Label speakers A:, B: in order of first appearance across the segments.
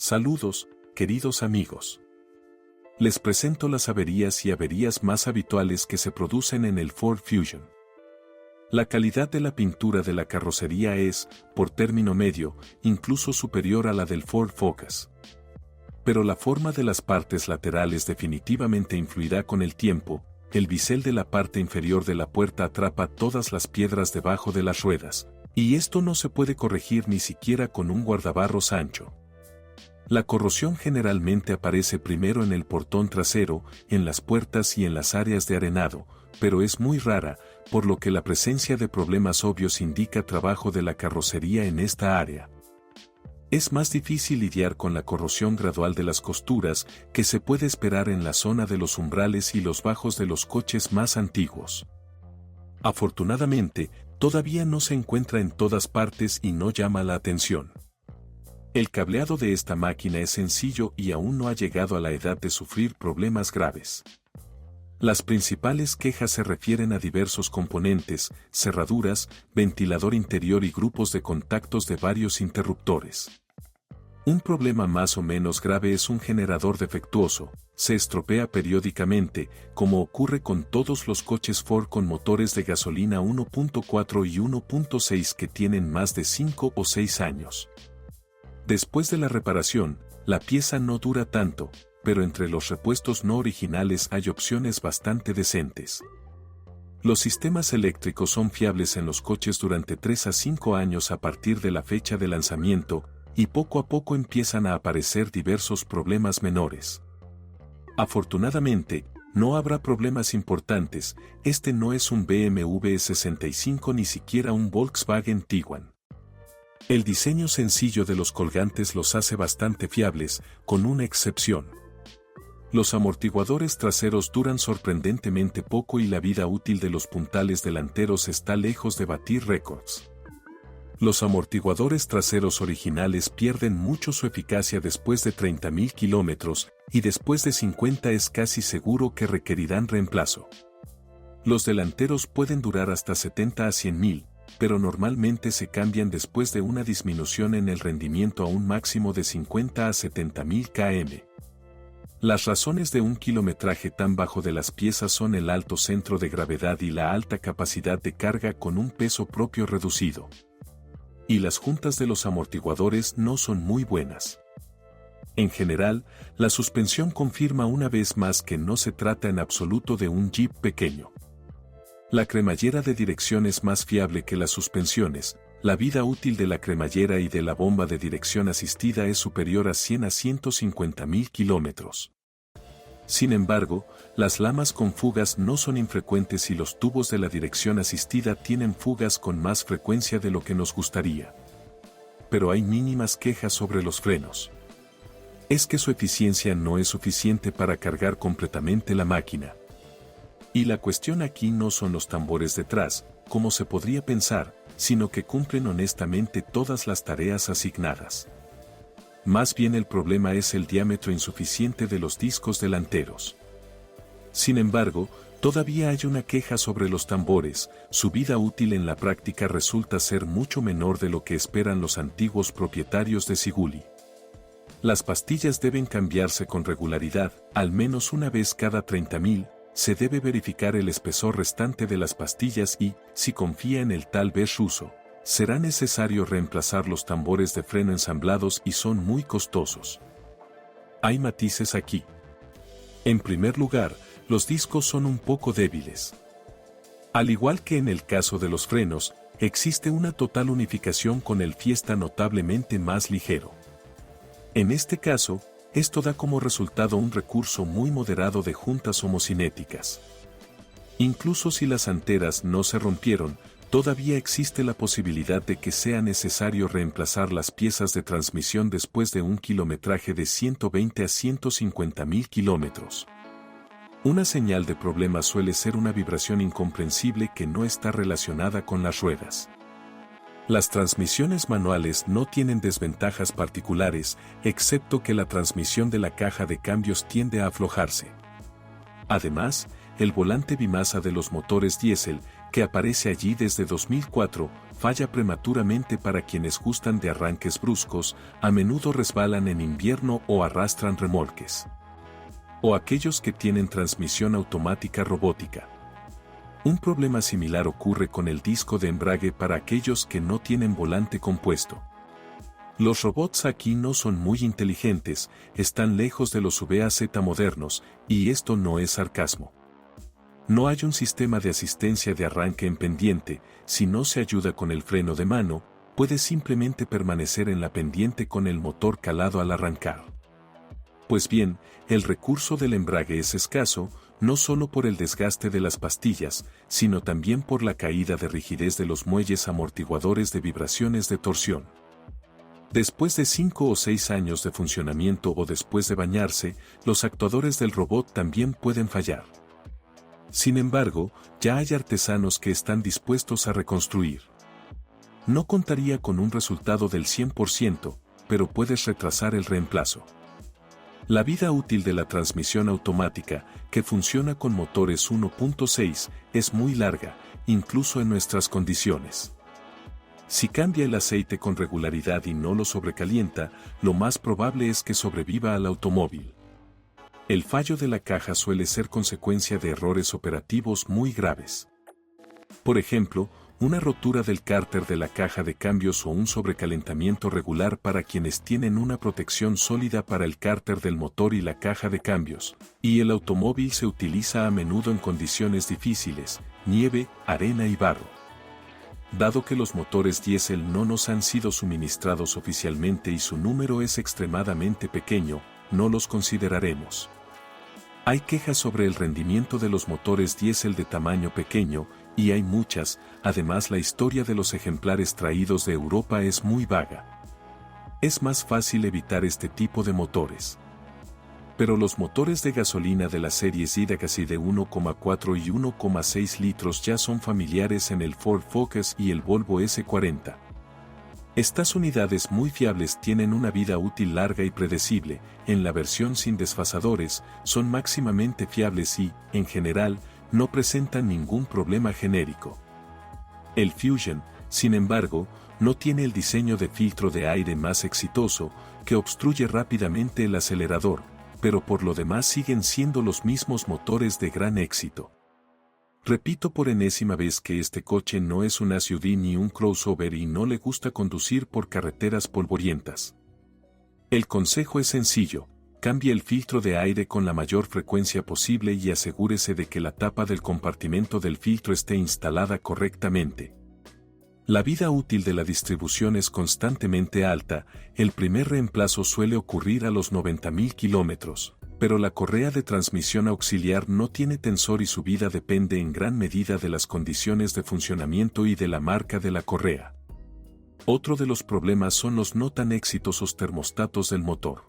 A: Saludos, queridos amigos. Les presento las averías y averías más habituales que se producen en el Ford Fusion. La calidad de la pintura de la carrocería es, por término medio, incluso superior a la del Ford Focus. Pero la forma de las partes laterales definitivamente influirá con el tiempo. El bisel de la parte inferior de la puerta atrapa todas las piedras debajo de las ruedas, y esto no se puede corregir ni siquiera con un guardabarros ancho. La corrosión generalmente aparece primero en el portón trasero, en las puertas y en las áreas de arenado, pero es muy rara, por lo que la presencia de problemas obvios indica trabajo de la carrocería en esta área. Es más difícil lidiar con la corrosión gradual de las costuras que se puede esperar en la zona de los umbrales y los bajos de los coches más antiguos. Afortunadamente, todavía no se encuentra en todas partes y no llama la atención. El cableado de esta máquina es sencillo y aún no ha llegado a la edad de sufrir problemas graves. Las principales quejas se refieren a diversos componentes, cerraduras, ventilador interior y grupos de contactos de varios interruptores. Un problema más o menos grave es un generador defectuoso, se estropea periódicamente, como ocurre con todos los coches Ford con motores de gasolina 1.4 y 1.6 que tienen más de 5 o 6 años. Después de la reparación, la pieza no dura tanto, pero entre los repuestos no originales hay opciones bastante decentes. Los sistemas eléctricos son fiables en los coches durante 3 a 5 años a partir de la fecha de lanzamiento, y poco a poco empiezan a aparecer diversos problemas menores. Afortunadamente, no habrá problemas importantes, este no es un BMW 65 ni siquiera un Volkswagen Tiguan. El diseño sencillo de los colgantes los hace bastante fiables, con una excepción. Los amortiguadores traseros duran sorprendentemente poco y la vida útil de los puntales delanteros está lejos de batir récords. Los amortiguadores traseros originales pierden mucho su eficacia después de 30.000 kilómetros, y después de 50 es casi seguro que requerirán reemplazo. Los delanteros pueden durar hasta 70 a 100.000, pero normalmente se cambian después de una disminución en el rendimiento a un máximo de 50 a 70.000 km. Las razones de un kilometraje tan bajo de las piezas son el alto centro de gravedad y la alta capacidad de carga con un peso propio reducido. Y las juntas de los amortiguadores no son muy buenas. En general, la suspensión confirma una vez más que no se trata en absoluto de un Jeep pequeño. La cremallera de dirección es más fiable que las suspensiones, la vida útil de la cremallera y de la bomba de dirección asistida es superior a 100 a 150.000 kilómetros. Sin embargo, las lamas con fugas no son infrecuentes y los tubos de la dirección asistida tienen fugas con más frecuencia de lo que nos gustaría. Pero hay mínimas quejas sobre los frenos. Es que su eficiencia no es suficiente para cargar completamente la máquina. Y la cuestión aquí no son los tambores detrás, como se podría pensar, sino que cumplen honestamente todas las tareas asignadas. Más bien el problema es el diámetro insuficiente de los discos delanteros. Sin embargo, todavía hay una queja sobre los tambores, su vida útil en la práctica resulta ser mucho menor de lo que esperan los antiguos propietarios de Siguli. Las pastillas deben cambiarse con regularidad, al menos una vez cada 30.000, se debe verificar el espesor restante de las pastillas y, si confía en el tal vez ruso, será necesario reemplazar los tambores de freno ensamblados y son muy costosos. Hay matices aquí. En primer lugar, los discos son un poco débiles. Al igual que en el caso de los frenos, existe una total unificación con el Fiesta notablemente más ligero. En este caso, esto da como resultado un recurso muy moderado de juntas homocinéticas. Incluso si las anteras no se rompieron, todavía existe la posibilidad de que sea necesario reemplazar las piezas de transmisión después de un kilometraje de 120 a 150.000 kilómetros. Una señal de problema suele ser una vibración incomprensible que no está relacionada con las ruedas. Las transmisiones manuales no tienen desventajas particulares, excepto que la transmisión de la caja de cambios tiende a aflojarse. Además, el volante bimasa de los motores diésel, que aparece allí desde 2004, falla prematuramente para quienes gustan de arranques bruscos, a menudo resbalan en invierno o arrastran remolques. O aquellos que tienen transmisión automática robótica. Un problema similar ocurre con el disco de embrague para aquellos que no tienen volante compuesto. Los robots aquí no son muy inteligentes, están lejos de los VAZ modernos, y esto no es sarcasmo. No hay un sistema de asistencia de arranque en pendiente, si no se ayuda con el freno de mano, puede simplemente permanecer en la pendiente con el motor calado al arrancar. Pues bien, el recurso del embrague es escaso, no solo por el desgaste de las pastillas, sino también por la caída de rigidez de los muelles amortiguadores de vibraciones de torsión. Después de 5 o 6 años de funcionamiento o después de bañarse, los actuadores del robot también pueden fallar. Sin embargo, ya hay artesanos que están dispuestos a reconstruir. No contaría con un resultado del 100%, pero puedes retrasar el reemplazo. La vida útil de la transmisión automática, que funciona con motores 1.6, es muy larga, incluso en nuestras condiciones. Si cambia el aceite con regularidad y no lo sobrecalienta, lo más probable es que sobreviva al automóvil. El fallo de la caja suele ser consecuencia de errores operativos muy graves. Por ejemplo, una rotura del cárter de la caja de cambios o un sobrecalentamiento regular para quienes tienen una protección sólida para el cárter del motor y la caja de cambios, y el automóvil se utiliza a menudo en condiciones difíciles, nieve, arena y barro. Dado que los motores diésel no nos han sido suministrados oficialmente y su número es extremadamente pequeño, no los consideraremos. Hay quejas sobre el rendimiento de los motores diésel de tamaño pequeño, y hay muchas, además la historia de los ejemplares traídos de Europa es muy vaga. Es más fácil evitar este tipo de motores. Pero los motores de gasolina de las series Legacy de 1,4 y 1,6 litros ya son familiares en el Ford Focus y el Volvo S40. Estas unidades muy fiables tienen una vida útil larga y predecible, en la versión sin desfasadores, son máximamente fiables y, en general, no presentan ningún problema genérico. El Fusion, sin embargo, no tiene el diseño de filtro de aire más exitoso, que obstruye rápidamente el acelerador, pero por lo demás siguen siendo los mismos motores de gran éxito. Repito por enésima vez que este coche no es un SUV ni un crossover y no le gusta conducir por carreteras polvorientas. El consejo es sencillo, cambie el filtro de aire con la mayor frecuencia posible y asegúrese de que la tapa del compartimento del filtro esté instalada correctamente. La vida útil de la distribución es constantemente alta, el primer reemplazo suele ocurrir a los 90.000 kilómetros, pero la correa de transmisión auxiliar no tiene tensor y su vida depende en gran medida de las condiciones de funcionamiento y de la marca de la correa. Otro de los problemas son los no tan exitosos termostatos del motor.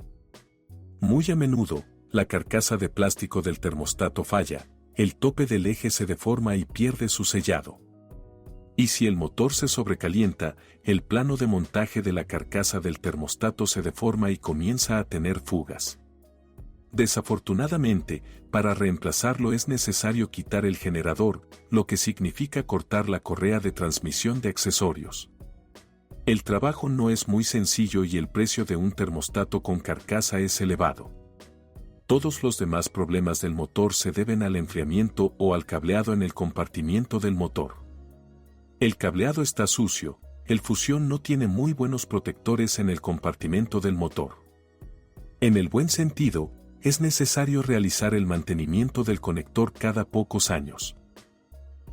A: Muy a menudo, la carcasa de plástico del termostato falla, el tope del eje se deforma y pierde su sellado. Y si el motor se sobrecalienta, el plano de montaje de la carcasa del termostato se deforma y comienza a tener fugas. Desafortunadamente, para reemplazarlo es necesario quitar el generador, lo que significa cortar la correa de transmisión de accesorios. El trabajo no es muy sencillo y el precio de un termostato con carcasa es elevado. Todos los demás problemas del motor se deben al enfriamiento o al cableado en el compartimiento del motor. El cableado está sucio, el fusión no tiene muy buenos protectores en el compartimento del motor. En el buen sentido, es necesario realizar el mantenimiento del conector cada pocos años.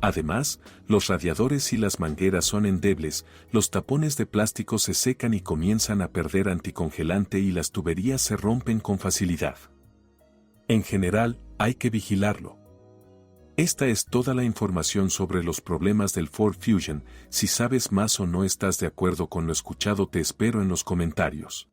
A: Además, los radiadores y las mangueras son endebles, los tapones de plástico se secan y comienzan a perder anticongelante y las tuberías se rompen con facilidad. En general, hay que vigilarlo. Esta es toda la información sobre los problemas del Ford Fusion. Si sabes más o no estás de acuerdo con lo escuchado, te espero en los comentarios.